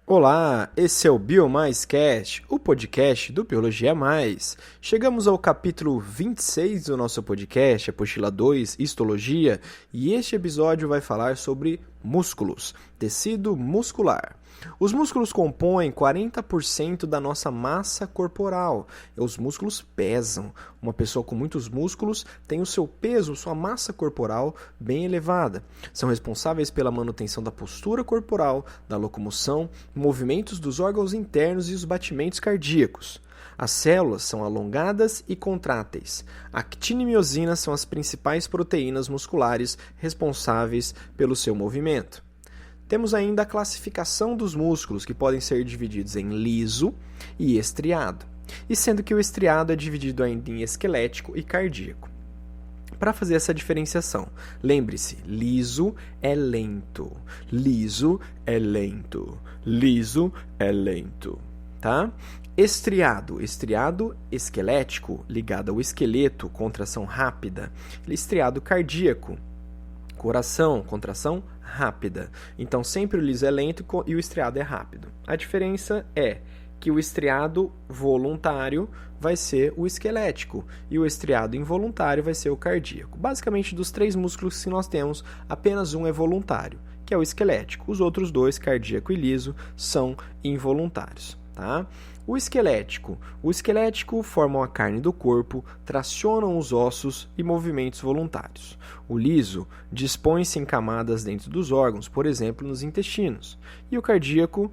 Olá, esse é o BioMaisCast, o podcast do Biologia Mais. Chegamos ao capítulo 26 do nosso podcast, apostila 2, Histologia, e este episódio vai falar sobre músculos, tecido muscular. Os músculos compõem 40% da nossa massa corporal. Os músculos pesam. Uma pessoa com muitos músculos tem o seu peso, sua massa corporal bem elevada. São responsáveis pela manutenção da postura corporal, da locomoção, movimentos dos órgãos internos e os batimentos cardíacos. As células são alongadas e contráteis. A actina e miosina são as principais proteínas musculares responsáveis pelo seu movimento. Temos ainda a classificação dos músculos, que podem ser divididos em liso e estriado, e sendo que o estriado é dividido ainda em esquelético e cardíaco. Para fazer essa diferenciação, lembre-se, liso é lento, liso é lento, liso é lento, tá? Estriado esquelético, ligado ao esqueleto, contração rápida, estriado cardíaco, coração, contração rápida. Então, sempre o liso é lento e o estriado é rápido. A diferença é que o estriado voluntário vai ser o esquelético e o estriado involuntário vai ser o cardíaco. Basicamente, dos três músculos que nós temos, apenas um é voluntário, que é o esquelético. Os outros dois, cardíaco e liso, são involuntários, tá? O esquelético formam a carne do corpo, tracionam os ossos e movimentos voluntários. O liso dispõe-se em camadas dentro dos órgãos, por exemplo, nos intestinos. E o cardíaco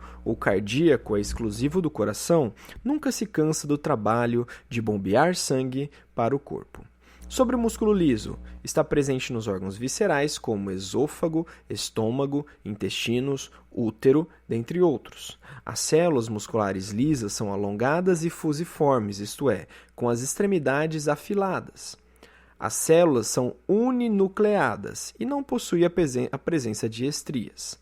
é exclusivo do coração, nunca se cansa do trabalho de bombear sangue para o corpo. Sobre o músculo liso, está presente nos órgãos viscerais como esôfago, estômago, intestinos, útero, dentre outros. As células musculares lisas são alongadas e fusiformes, isto é, com as extremidades afiladas. As células são uninucleadas e não possuem a presença de estrias.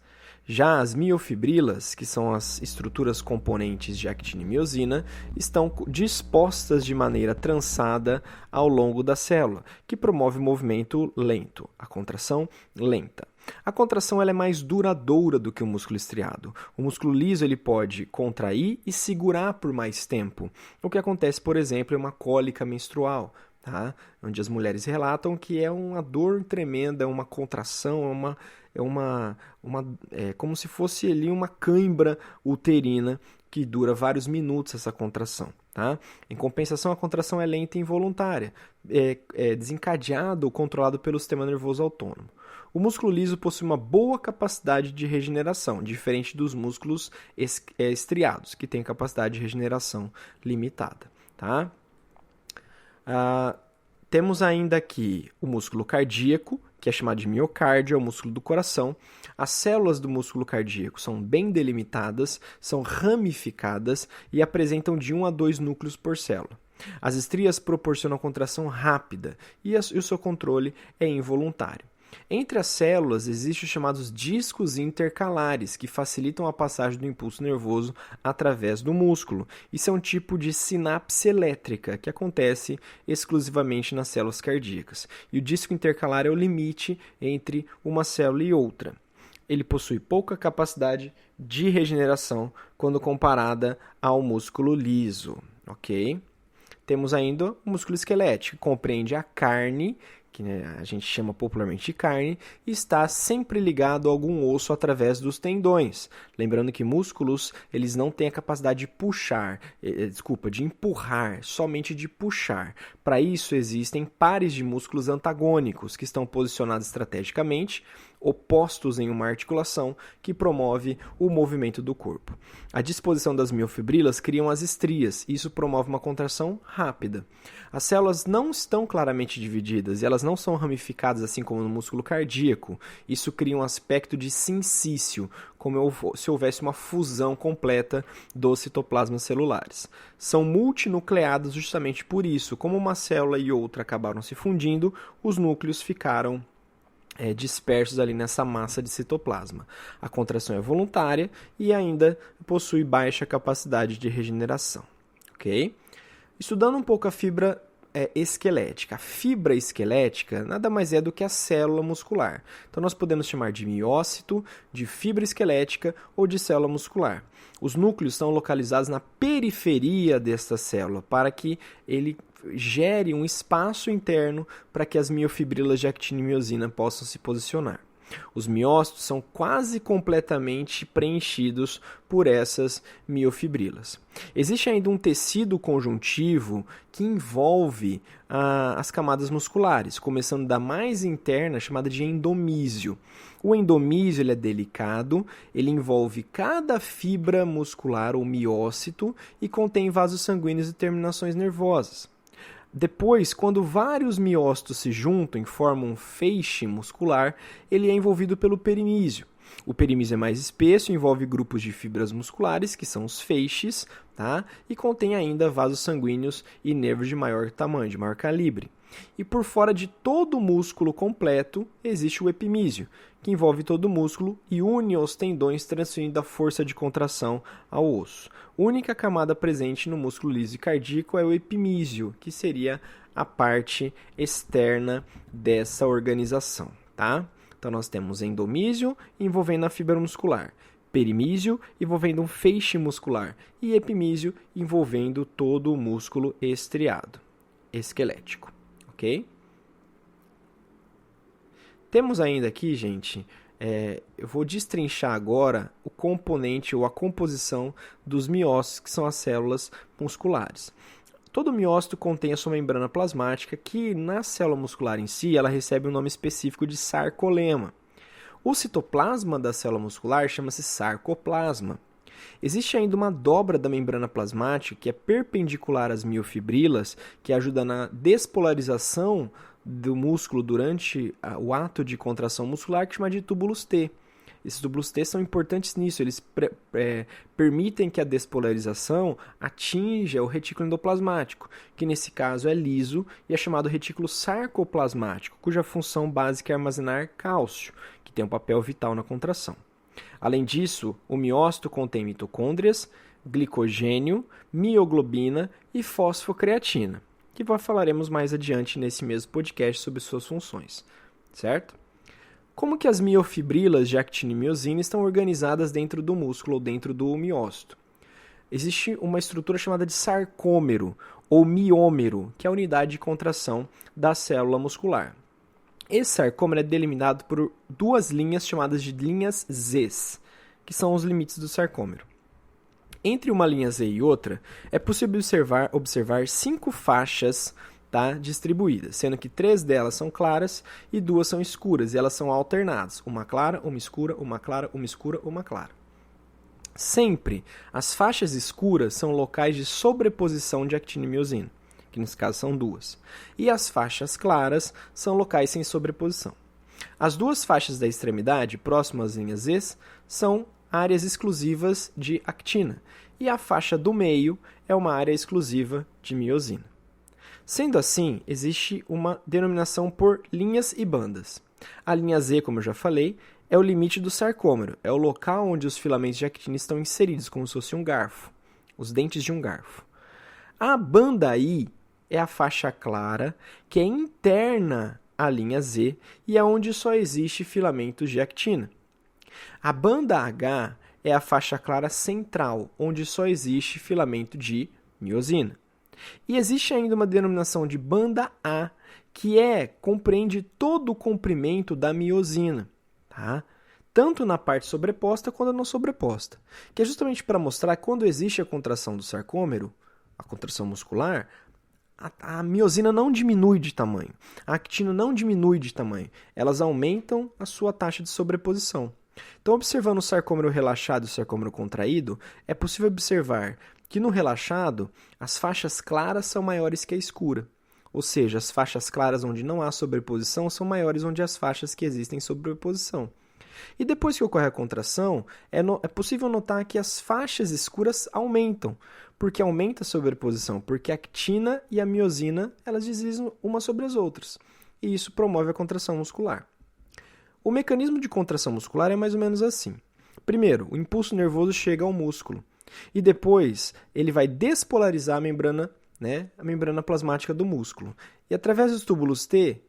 Já as miofibrilas, que são as estruturas componentes de actina e miosina, estão dispostas de maneira trançada ao longo da célula, que promove o movimento lento, a contração lenta. A contração ela é mais duradoura do que o músculo estriado. O músculo liso ele pode contrair e segurar por mais tempo. O que acontece, por exemplo, é uma cólica menstrual, tá? Onde as mulheres relatam que é uma dor tremenda, é uma contração, é como se fosse ali uma cãibra uterina que dura vários minutos essa contração. Tá? Em compensação, a contração é lenta e involuntária, é desencadeado ou controlado pelo sistema nervoso autônomo. O músculo liso possui uma boa capacidade de regeneração, diferente dos músculos estriados, que têm capacidade de regeneração limitada. Tá? Temos ainda aqui o músculo cardíaco, que é chamado de miocárdio, é o músculo do coração. As células do músculo cardíaco são bem delimitadas, são ramificadas e apresentam de 1 a 2 núcleos por célula. As estrias proporcionam contração rápida e o seu controle é involuntário. Entre as células existem os chamados discos intercalares, que facilitam a passagem do impulso nervoso através do músculo. Isso é um tipo de sinapse elétrica que acontece exclusivamente nas células cardíacas. E o disco intercalar é o limite entre uma célula e outra. Ele possui pouca capacidade de regeneração quando comparada ao músculo liso, ok? Temos ainda o músculo esquelético, que compreende a carne, que a gente chama popularmente de carne, e está sempre ligado a algum osso através dos tendões. Lembrando que músculos, eles não têm a capacidade de puxar, de empurrar, somente de puxar. Para isso existem pares de músculos antagônicos, que estão posicionados estrategicamente, opostos em uma articulação que promove o movimento do corpo. A disposição das miofibrilas criam as estrias, e isso promove uma contração rápida. As células não estão claramente divididas e elas não são ramificadas assim como no músculo cardíaco. Isso cria um aspecto de sincício, como se houvesse uma fusão completa dos citoplasmas celulares. São multinucleadas justamente por isso. Como uma célula e outra acabaram se fundindo, os núcleos ficaram dispersos ali nessa massa de citoplasma. A contração é voluntária e ainda possui baixa capacidade de regeneração. Ok? Estudando um pouco a fibra esquelética. A fibra esquelética nada mais é do que a célula muscular. Então nós podemos chamar de miócito, de fibra esquelética ou de célula muscular. Os núcleos estão localizados na periferia desta célula para que ele gere um espaço interno para que as miofibrilas de actina e miosina possam se posicionar. Os miócitos são quase completamente preenchidos por essas miofibrilas. Existe ainda um tecido conjuntivo que envolve as camadas musculares, começando da mais interna, chamada de endomísio. O endomísio ele é delicado, ele envolve cada fibra muscular ou miócito e contém vasos sanguíneos e terminações nervosas. Depois, quando vários miócitos se juntam e formam um feixe muscular, ele é envolvido pelo perimísio. O perimísio é mais espesso, envolve grupos de fibras musculares, que são os feixes, tá? E contém ainda vasos sanguíneos e nervos de maior tamanho, de maior calibre. E por fora de todo o músculo completo, existe o epimísio, que envolve todo o músculo e une os tendões, transferindo a força de contração ao osso. A única camada presente no músculo liso e cardíaco é o epimísio, que seria a parte externa dessa organização, tá? Então nós temos endomísio envolvendo a fibra muscular, perimísio envolvendo um feixe muscular e epimísio envolvendo todo o músculo estriado, esquelético, ok? Temos ainda aqui, gente, eu vou destrinchar agora o componente ou a composição dos miócitos, que são as células musculares. Todo miócito contém a sua membrana plasmática, que na célula muscular em si, ela recebe um nome específico de sarcolema. O citoplasma da célula muscular chama-se sarcoplasma. Existe ainda uma dobra da membrana plasmática, que é perpendicular às miofibrilas, que ajuda na despolarização do músculo durante o ato de contração muscular, que chama de túbulos T. Esses túbulos T são importantes nisso, eles permitem que a despolarização atinja o retículo endoplasmático, que nesse caso é liso e é chamado retículo sarcoplasmático, cuja função básica é armazenar cálcio, que tem um papel vital na contração. Além disso, o miócito contém mitocôndrias, glicogênio, mioglobina e fosfocreatina, que falaremos mais adiante nesse mesmo podcast sobre suas funções, certo? Como que as miofibrilas de actina e miosina estão organizadas dentro do músculo ou dentro do miócito? Existe uma estrutura chamada de sarcômero ou miômero, que é a unidade de contração da célula muscular. Esse sarcômero é delimitado por duas linhas chamadas de linhas Zs, que são os limites do sarcômero. Entre uma linha Z e outra, é possível observar 5 faixas, tá, distribuídas, sendo que 3 delas são claras e 2 são escuras, e elas são alternadas, uma clara, uma escura, uma clara, uma escura, uma clara. Sempre, as faixas escuras são locais de sobreposição de actina e miosina, que nesse caso são 2, e as faixas claras são locais sem sobreposição. As 2 faixas da extremidade, próximas às linhas Z, são áreas exclusivas de actina, e a faixa do meio é uma área exclusiva de miosina. Sendo assim, existe uma denominação por linhas e bandas. A linha Z, como eu já falei, é o limite do sarcômero, é o local onde os filamentos de actina estão inseridos, como se fosse um garfo, os dentes de um garfo. A banda I é a faixa clara, que é interna à linha Z e é onde só existe filamentos de actina. A banda H é a faixa clara central, onde só existe filamento de miosina. E existe ainda uma denominação de banda A, que compreende todo o comprimento da miosina, tá? Tanto na parte sobreposta quanto na sobreposta, que é justamente para mostrar que quando existe a contração do sarcômero, a contração muscular, a miosina não diminui de tamanho, a actina não diminui de tamanho, elas aumentam a sua taxa de sobreposição. Então, observando o sarcômero relaxado e o sarcômero contraído, é possível observar que no relaxado, as faixas claras são maiores que a escura. Ou seja, as faixas claras onde não há sobreposição são maiores onde as faixas que existem sobreposição. E depois que ocorre a contração, é possível notar que as faixas escuras aumentam. Porque aumenta a sobreposição, porque a actina e a miosina elas deslizam umas sobre as outras. E isso promove a contração muscular. O mecanismo de contração muscular é mais ou menos assim. Primeiro, o impulso nervoso chega ao músculo. E depois, ele vai despolarizar a membrana né, a membrana plasmática do músculo. E através dos túbulos T,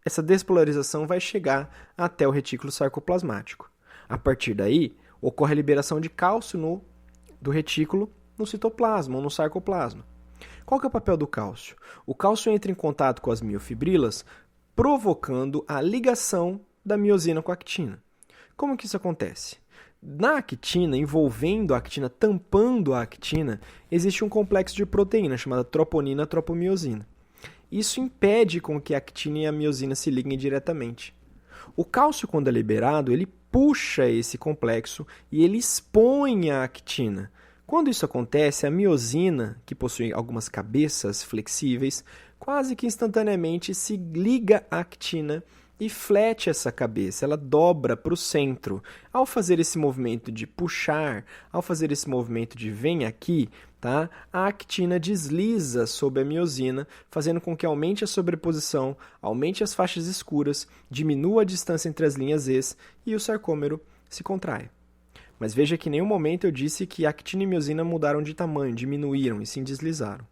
essa despolarização vai chegar até o retículo sarcoplasmático. A partir daí, ocorre a liberação de cálcio do retículo no citoplasma ou no sarcoplasma. Qual que é o papel do cálcio? O cálcio entra em contato com as miofibrilas, provocando a ligação da miosina com a actina. Como que isso acontece? Na actina, envolvendo a actina, tampando a actina, existe um complexo de proteína chamada troponina-tropomiosina. Isso impede com que a actina e a miosina se liguem diretamente. O cálcio, quando é liberado, ele puxa esse complexo e ele expõe a actina. Quando isso acontece, a miosina, que possui algumas cabeças flexíveis, quase que instantaneamente se liga à actina e flete essa cabeça, ela dobra para o centro. Ao fazer esse movimento de puxar, ao fazer esse movimento de vem aqui, tá? A actina desliza sobre a miosina, fazendo com que aumente a sobreposição, aumente as faixas escuras, diminua a distância entre as linhas E e o sarcômero se contraia. Mas veja que em nenhum momento eu disse que actina e miosina mudaram de tamanho, diminuíram e sim deslizaram.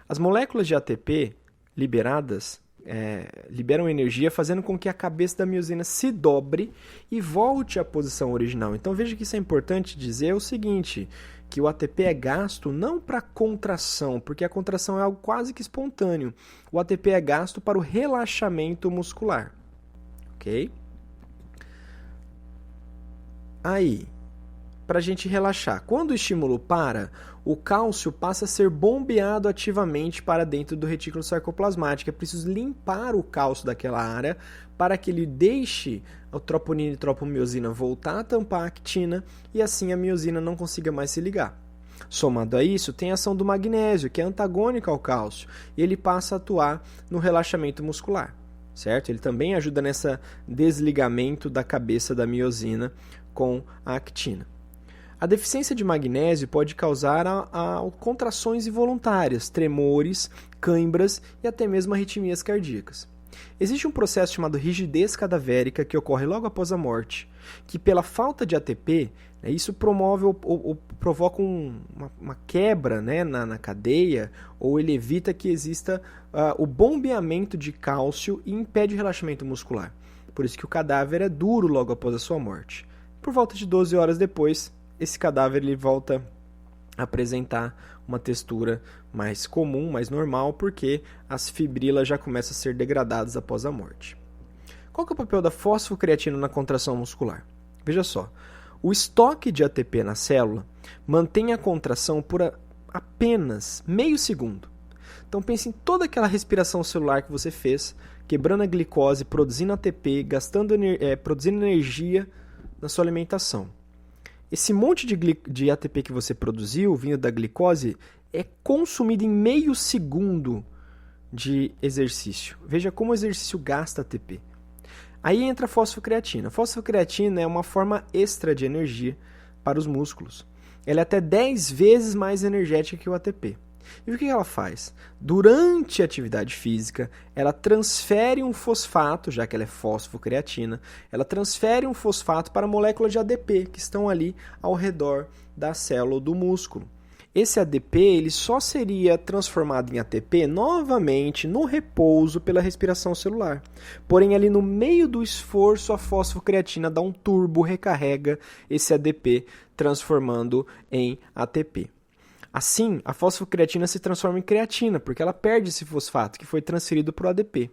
As moléculas de ATP liberadas liberam energia, fazendo com que a cabeça da miosina se dobre e volte à posição original. Então veja que isso é importante dizer o seguinte, que o ATP é gasto não para contração, porque a contração é algo quase que espontâneo. O ATP é gasto para o relaxamento muscular. Ok? Aí, para a gente relaxar. Quando o estímulo para, o cálcio passa a ser bombeado ativamente para dentro do retículo sarcoplasmático. É preciso limpar o cálcio daquela área para que ele deixe a troponina e tropomiosina voltar a tampar a actina e assim a miosina não consiga mais se ligar. Somado a isso, tem a ação do magnésio, que é antagônica ao cálcio, e ele passa a atuar no relaxamento muscular, certo? Ele também ajuda nesse desligamento da cabeça da miosina com a actina. A deficiência de magnésio pode causar contrações involuntárias, tremores, cãibras e até mesmo arritmias cardíacas. Existe um processo chamado rigidez cadavérica que ocorre logo após a morte, que pela falta de ATP, isso promove ou provoca uma quebra, né, na cadeia, ou ele evita que exista o bombeamento de cálcio e impede o relaxamento muscular. Por isso que o cadáver é duro logo após a sua morte. Por volta de 12 horas depois, esse cadáver ele volta a apresentar uma textura mais comum, mais normal, porque as fibrilas já começam a ser degradadas após a morte. Qual que é o papel da fosfocreatina na contração muscular? Veja só, o estoque de ATP na célula mantém a contração por apenas meio segundo. Então pense em toda aquela respiração celular que você fez, quebrando a glicose, produzindo ATP, produzindo energia na sua alimentação. Esse monte de ATP que você produziu, vindo da glicose, é consumido em meio segundo de exercício. Veja como o exercício gasta ATP. Aí entra a fosfocreatina. A fosfocreatina é uma forma extra de energia para os músculos. Ela é até 10 vezes mais energética que o ATP. E o que ela faz? Durante a atividade física, ela transfere um fosfato, já que ela é fosfocreatina, ela transfere um fosfato para moléculas de ADP que estão ali ao redor da célula do músculo. Esse ADP ele só seria transformado em ATP novamente no repouso pela respiração celular. Porém, ali no meio do esforço, a fosfocreatina dá um turbo, recarrega esse ADP, transformando em ATP. Assim, a fosfocreatina se transforma em creatina, porque ela perde esse fosfato que foi transferido para o ADP.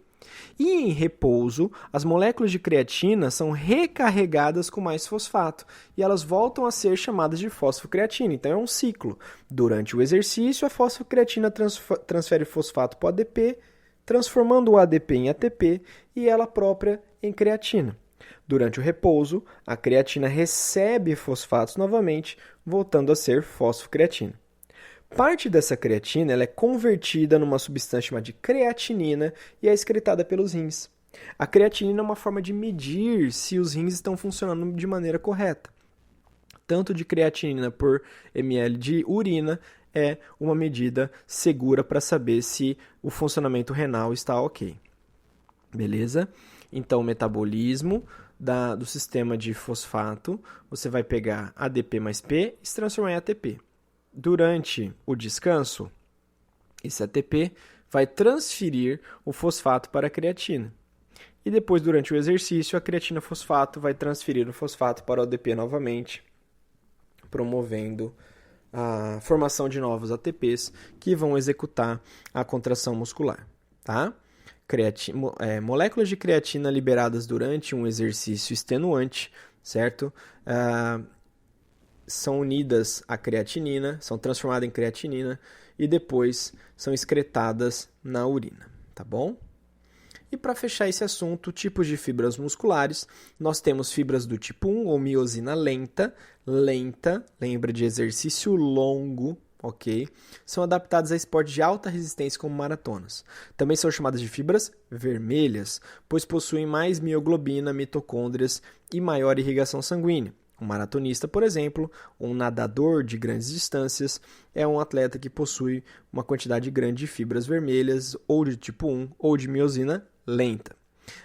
E em repouso, as moléculas de creatina são recarregadas com mais fosfato e elas voltam a ser chamadas de fosfocreatina. Então é um ciclo. Durante o exercício, a fosfocreatina transfere fosfato para o ADP, transformando o ADP em ATP e ela própria em creatina. Durante o repouso, a creatina recebe fosfatos novamente, voltando a ser fosfocreatina. Parte dessa creatina ela é convertida numa substância chamada de creatinina e é excretada pelos rins. A creatinina é uma forma de medir se os rins estão funcionando de maneira correta. Tanto de creatinina por ml de urina é uma medida segura para saber se o funcionamento renal está ok. Beleza? Então, o metabolismo do sistema de fosfato, você vai pegar ADP mais P e se transformar em ATP. Durante o descanso, Esse ATP vai transferir o fosfato para a creatina. E depois, durante o exercício, a creatina-fosfato vai transferir o fosfato para o ADP novamente, promovendo a formação de novos ATPs que vão executar a contração muscular. Tá? Moléculas de creatina liberadas durante um exercício extenuante, certo? São unidas à creatinina, são transformadas em creatinina e depois são excretadas na urina, tá bom? E para fechar esse assunto, tipos de fibras musculares, nós temos fibras do tipo 1 ou miosina lenta, lembra de exercício longo, ok? São adaptadas a esportes de alta resistência como maratonas. Também são chamadas de fibras vermelhas, pois possuem mais mioglobina, mitocôndrias e maior irrigação sanguínea. Um maratonista, por exemplo, um nadador de grandes distâncias, é um atleta que possui uma quantidade grande de fibras vermelhas, ou de tipo 1, ou de miosina lenta.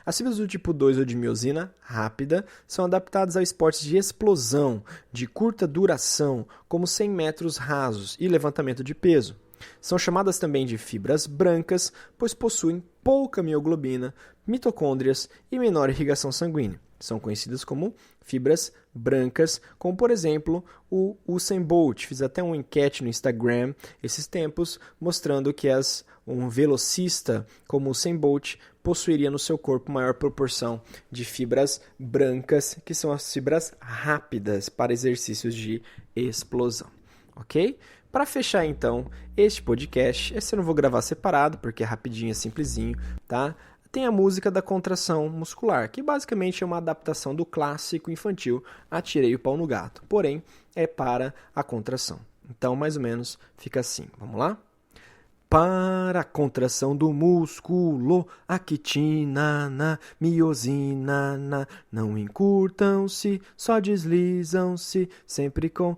As fibras do tipo 2 ou de miosina rápida são adaptadas a esportes de explosão, de curta duração, como 100 metros rasos e levantamento de peso. São chamadas também de fibras brancas, pois possuem pouca mioglobina, mitocôndrias e menor irrigação sanguínea. São conhecidas como fibras brancas, como por exemplo o Usain Bolt. Fiz até uma enquete no Instagram esses tempos, mostrando que um velocista como o Usain Bolt possuiria no seu corpo maior proporção de fibras brancas, que são as fibras rápidas para exercícios de explosão, ok? Para fechar então este podcast, esse eu não vou gravar separado, porque é rapidinho, é simplesinho, tá? Tem a música da contração muscular, que basicamente é uma adaptação do clássico infantil Atirei o Pau no Gato, porém é para a contração. Então, mais ou menos, fica assim. Vamos lá? Para a contração do músculo, a quitina, miosina, não encurtam-se, só deslizam-se, sempre com,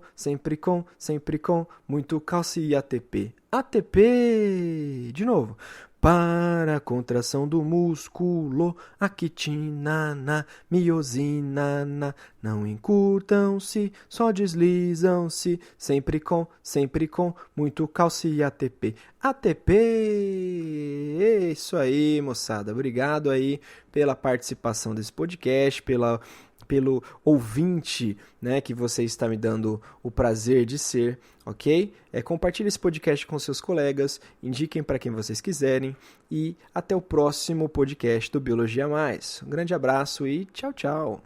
muito cálcio e ATP. ATP! De novo. Para a contração do músculo, a quitina, miosina, não encurtam-se, só deslizam-se, sempre com, muito cálcio e ATP. ATP! É isso aí, moçada. Obrigado aí pela participação desse podcast, pelo ouvinte, né, que você está me dando o prazer de ser, ok? Compartilhe esse podcast com seus colegas, indiquem para quem vocês quiserem e até o próximo podcast do Biologia Mais. Um grande abraço e tchau, tchau!